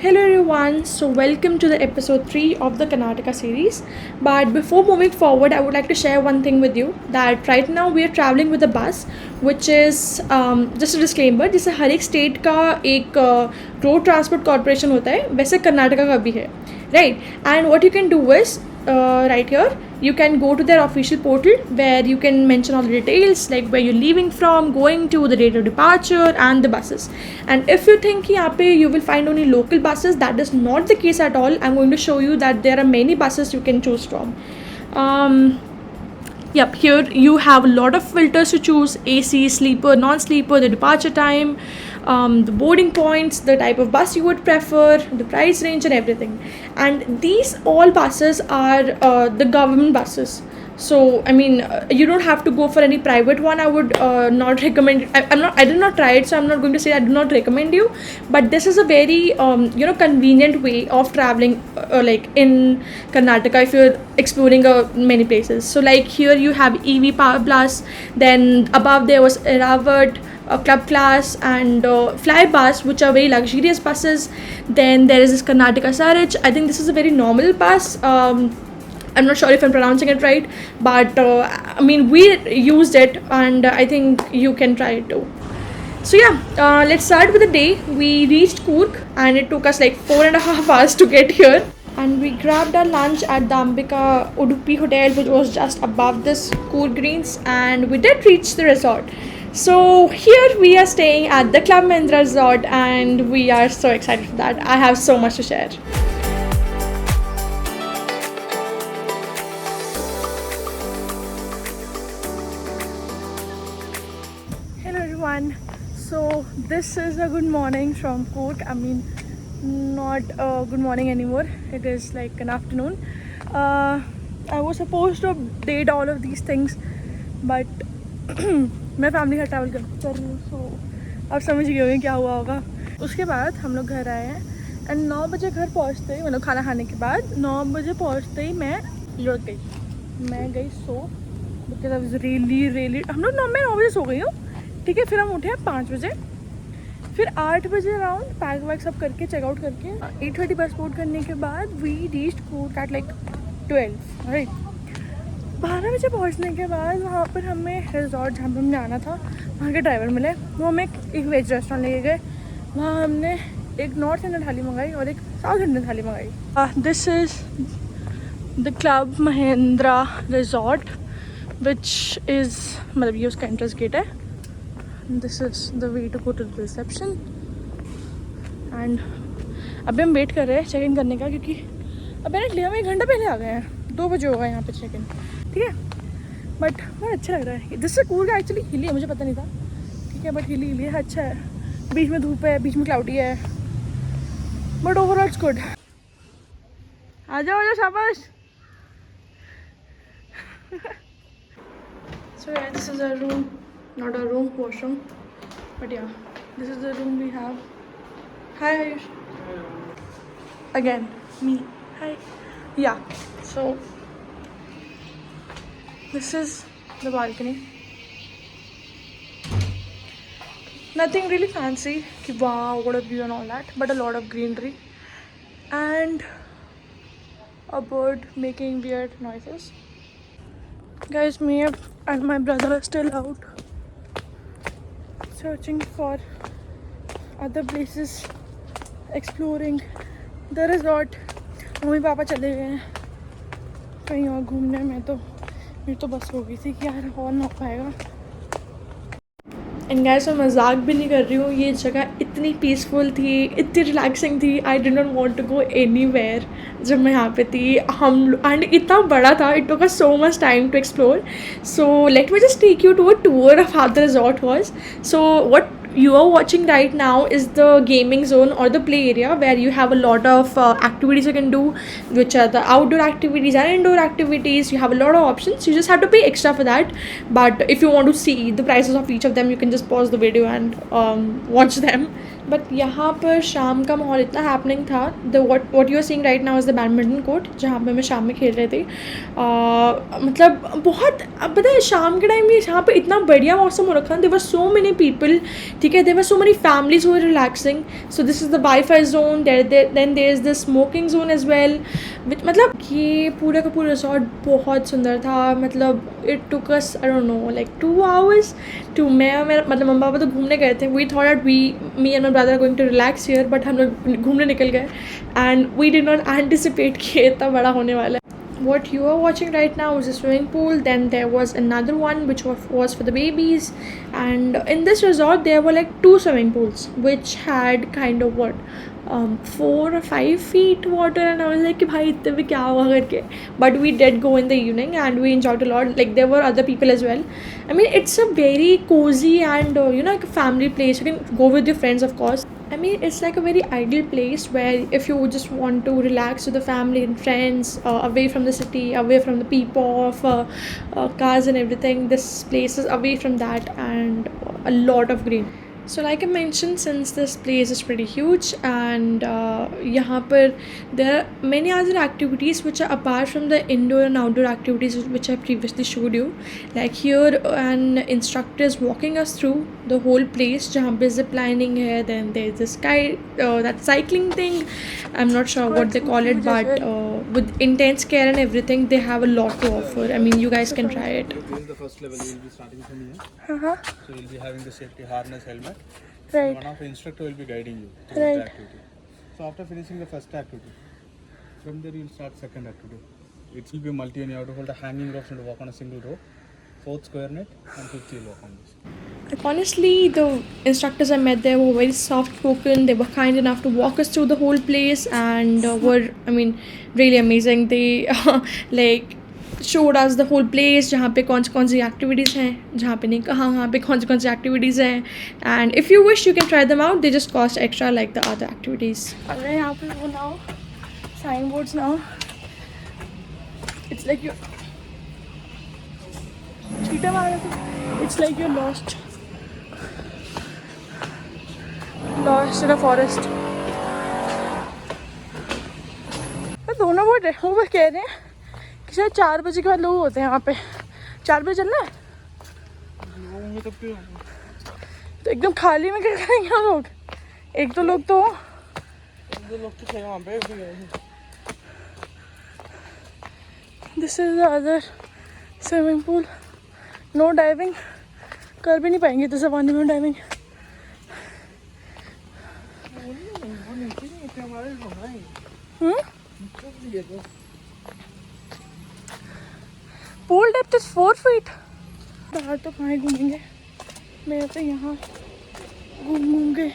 Hello everyone, so welcome to the episode 3 of the Karnataka series. But before moving forward, I would like to share one thing with you that right now we are traveling with a bus, which is just a disclaimer, जैसे हर एक state का एक road transport corporation होता है वैसे कर्नाटका का भी है, right? And what you can do is right here you can go to their official portal where you can mention all the details like where you're leaving from, going to, the date of departure and the buses. And if you think कि यहाँ पे you will find only local buses, that is not the case at all. I'm going to show you that there are many buses you can choose from. Yep, here you have a lot of filters to choose: AC, sleeper, non-sleeper, the departure time, the boarding points, the type of bus you would prefer, the price range and everything. And these all buses are the government buses. So I mean, you don't have to go for any private one. I would not recommend. I did not try it, so I'm not going to say I do not recommend you. But this is a very convenient way of traveling, like in Karnataka if you're exploring many places. So like here you have EV Power Plus. Then above there was Eravat, club class and fly bus, which are very luxurious buses. Then there is this Karnataka Saraj. I think this is a very normal bus. I'm not sure if I'm pronouncing it right, but I mean we used it and I think you can try it too. So yeah, let's start with the day. We reached Coorg and it took us like 4.5 hours to get here. And we grabbed our lunch at the Ambika Udupi Hotel, which was just above this Coorg Greens, and we did reach the resort. So here we are staying at the Club Mahindra Resort and we are so excited for that. I have so much to share. Hello everyone. So this is a good morning from Coorg. I mean, not a good morning anymore. It is like an afternoon. I was supposed to update all of these things, but मैं family का travel कर रही हूँ, सो अब समझ गए होंगे क्या हुआ होगा. उसके बाद हम लोग घर आए हैं एंड 9 बजे घर पहुँचते ही, मतलब खाना खाने के बाद 9 बजे पहुँचते ही मैं लौट गई. मैं गई सो, बिकॉज आई वाज रियली हम लोग 9 बजे सो गई हूँ, ठीक है. फिर हम उठे 5 बजे, फिर 8 बजे अराउंड पैक वैक सब करके चेकआउट करके 8:30 बस बोर्ड करने के बाद we reached Coorg at like 12, right. 12 बजे पहुंचने के बाद वहाँ पर हमें रिजॉर्ट जहाँ पर हमने आना था वहाँ के ड्राइवर मिले. वो हमें एक वेज रेस्टोरेंट लेके गए. वहाँ हमने एक नॉर्थ इंडियन थाली मंगाई और एक साउथ इंडियन थाली मंगाई. This is the club Mahindra resort which is, मतलब ये उसका एंट्रेंस गेट है. This is the way to go to the reception. And अभी हम वेट कर रहे हैं चेक इन करने का, क्योंकि अपेरेंटली हम 1 घंटा पहले आ गए हैं. 2 बजे होगा यहाँ पे चेक इन, ठीक है. बट बहुत अच्छा लग रहा है. जिससे कूर्ग एक्चुअली हिली है, मुझे पता नहीं था, ठीक है, बट हिली है, अच्छा है. बीच में धूप है, बीच में क्लाउडी है, बट ओवरऑल इट्स गुड. आ जाओ शाबाश. So yeah, this is our room. Not our room, washroom. But yeah, this is the room we have. Hi Ayush. Again, me. Hi. Yeah, so this is the balcony. Nothing really fancy, wow, what a view and all that, but a lot of greenery and a bird making weird noises. Guys, me and my brother are still out searching for other places, exploring the resort. Mummy papa चले गए हैं कहीं और घूमने में, तो मेरी तो बस हो गई थी कि यार और ना हो पाएगा. एंड गाइस, मैं मजाक भी नहीं कर रही हूँ, ये जगह इतनी पीसफुल थी, इतनी रिलैक्सिंग थी. I did not want to go anywhere जब मैं यहाँ पे थी. हम एंड इतना बड़ा था, it took us so much time to explore. So let me just take you to a tour of how the resort was. So what you are watching right now is the gaming zone or the play area, where you have a lot of activities you can do, which are the outdoor activities and indoor activities. You have a lot of options, you just have to pay extra for that. But if you want to see the prices of each of them, you can just pause the video and watch them. But यहाँ पर शाम का माहौल इतना happening था. The what you are seeing right now is the badminton court जहाँ पे मैं शाम में खेल रहे थे. मतलब बहुत, अब पता है शाम के टाइम ये यहाँ पे इतना बढ़िया मौसम हो रखा है. There were so many people, ठीक है, there were so many families who are relaxing. So this is the wifi zone, then there is the smoking zone as well. मतलब ये पूरा का पूरा रिजॉर्ट बहुत सुंदर था. मतलब it took us I don't know like 2 hours too. मैं और मेरा मतलब मम्मा पापा तो घूमने गए थे. We thought that me and my brother going to relax here, but हम लोग घूमने निकल गए and we did not anticipate कि ये इतना बड़ा होने वाला है. What you are watching right now is a swimming pool. Then there was another one which was for the babies, and in this resort there were like 2 swimming pools which had kind of what 4 or 5 feet water, and I was like कि भाई इतने में क्या हुआ करके. But we did go in the evening and we enjoyed a lot. Like there were other people as well. I mean it's a very cozy and you know like a family place. You can go with your friends of course. I mean, it's like a very ideal place where if you just want to relax with the family and friends, away from the city, away from the people of cars and everything, this place is away from that and a lot of green. So like I mentioned, since this place is pretty huge and यहाँ पर there are many other activities which are apart from the indoor and outdoor activities which I previously showed you. Like here an instructor is walking us through the whole place जहाँ पे zip lining है, then there's the sky that cycling thing. I'm not sure what they call it, but with intense care and everything they have a lot to offer. I mean you guys can try it. This is the first level. You will be starting from here. Uh-huh. So you will be having the safety harness, helmet. Right. One of the instructor will be guiding you through Right. the activity. So after finishing the first activity, from there you will start second activity. It will be multi, and you have to hold a hanging rope and walk on a single rope. Fourth square net and fifth you will walk on this. Honestly, the instructors I met there were very soft spoken. They were kind enough to walk us through the whole place and were, I mean, really amazing. They like showed us the whole place जहाँ पे कौन सी activities हैं, जहाँ पे नहीं, कहाँ पे कौन सी एक्टिविटीज़ हैं. And if you wish you can try them out. They just cost extra like the other activities. अगर यहाँ पे वो now signboards now, it's like you cheetah मारा तो it's like you're lost in a forest. दोनों वो कह रहे हैं कि शायद 4 बजे के बाद लोग होते हैं यहाँ पे. 4 बजे चलना है तो एकदम खाली में क्या करेंगे हम लोग. एक दो लोग तो थे वहाँ पे. This is the other swimming pool. No diving कर भी नहीं पाएंगे तो पानी में diving. Pool depth is 4 feet. बाहर तो कहाँ घूमेंगे, मेरा तो यहाँ घूम के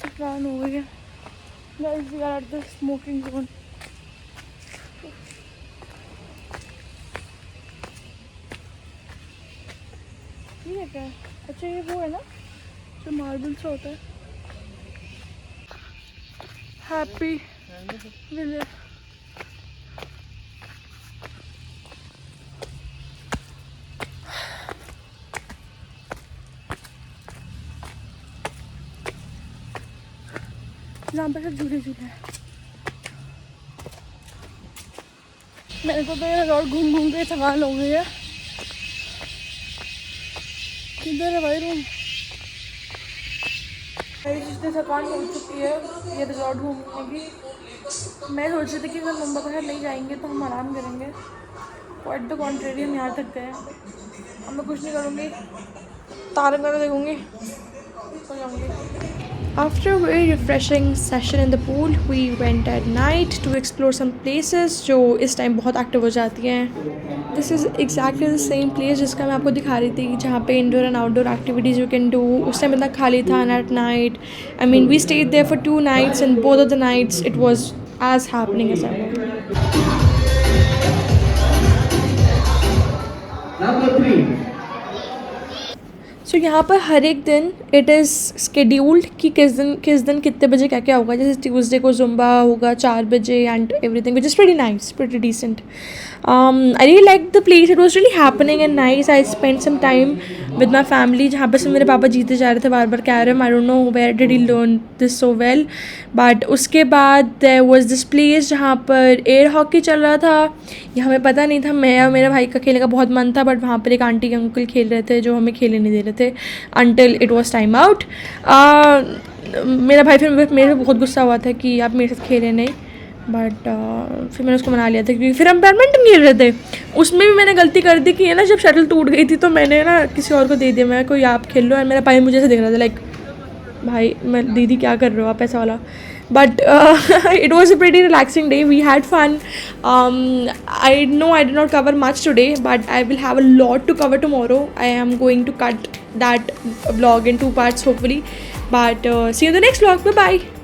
थकान हो गई है. Guys, we are at the smoking zone. ये क्या है? अच्छा ये वो है ना जो मार्बल से होता है. Happy village. यहाँ पे सब झूले झूले हैं. मेरे को तो ये रोड घूम के थकान हो गई है. किधर है भाई रूम? जितनी थकान हो चुकी है ये रिजॉर्ट घूमने की. मैं सोच रही थी कि अगर मम्मा के साथ नहीं जाएंगे तो हम आराम करेंगे. बट द कॉन्ट्रेरी हम यहाँ तक गए. अब मैं कुछ नहीं करूँगी, तारे वगैरह देखूँगी, सो जाऊँगी. After a very refreshing session in the pool, we went at night to explore some places जो इस टाइम बहुत एक्टिव हो जाती हैं. This is exactly the same place जिसका मैं आपको दिखा रही थी जहाँ पे indoor and outdoor activities you can do. उस टाइम इतना खाली था and at night. I mean we stayed there for 2 nights and both of the nights it was as happening as ever. Number 3. So तो यहाँ पर हर एक दिन it is scheduled कि किस दिन कितने बजे क्या क्या होगा. जैसे ट्यूसडे को जुम्बा होगा 4 बजे and everything which is pretty nice, pretty decent. I really like the place. It was really happening and nice. I spend some time with my family. जहाँ पर से मेरे पापा जीते जा रहे थे बार बार carrom. I don't know where did he learn this so well. But उसके बाद देयर वॉज दिस प्लेस जहाँ पर एयर हॉकी चल रहा था. ये हमें पता नहीं था. मैं और मेरा भाई का खेलने का बहुत मन था, बट वहाँ पर एक आंटी अंकल खेल रहे थे जो हमें खेलने नहीं दे रहे थे until it was time out. मेरा भाई फिर मेरे से बहुत गुस्सा हुआ था कि आप मेरे साथ खेले नहीं. बट फिर मैंने उसको मना लिया था क्योंकि फिर हम बैडमिंटन खेल रहे थे. उसमें भी मैंने गलती कर दी कि है ना, जब शटल टूट गई थी तो मैंने ना किसी और को दे दिया. मैं कोई आप खेल लो. और मेरा भाई मुझे ऐसे देख रहा था लाइक भाई मैं दीदी क्या कर रहे हो आप, ऐसा वाला. But it was a pretty relaxing day. We had fun. I know I did not cover much today, but I will have a lot to cover tomorrow. I am going to cut that vlog in 2 parts hopefully. But see you in the next vlog. Bye bye.